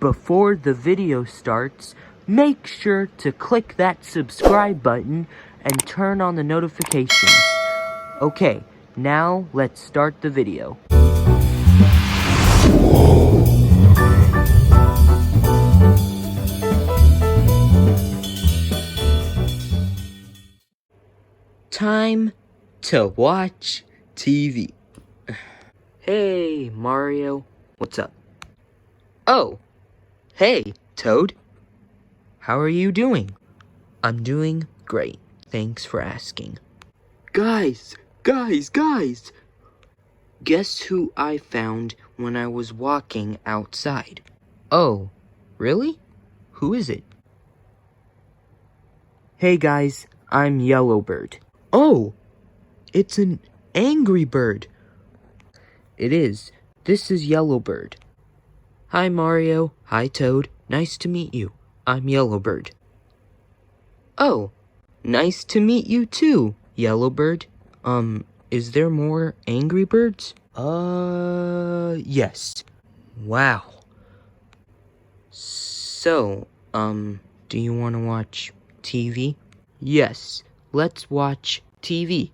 Before the video starts, make sure to click that subscribe button and turn on the notifications. Okay, now let's start the video. Time to watch TV. Hey, Mario. What's up? Oh, hey, Toad. How are you doing? I'm doing great. Thanks for asking. Guys! Guess who I found when I was walking outside? Oh, really? Who is it? Hey guys, I'm Yellowbird. Oh, it's an angry bird. It is. This is Yellowbird. Hi Mario. Hi Toad. Nice to meet you. I'm Yellowbird. Oh, nice to meet you too, Yellowbird. Is there more Angry Birds? Yes. Wow. So, do you want to watch TV? Yes, let's watch TV.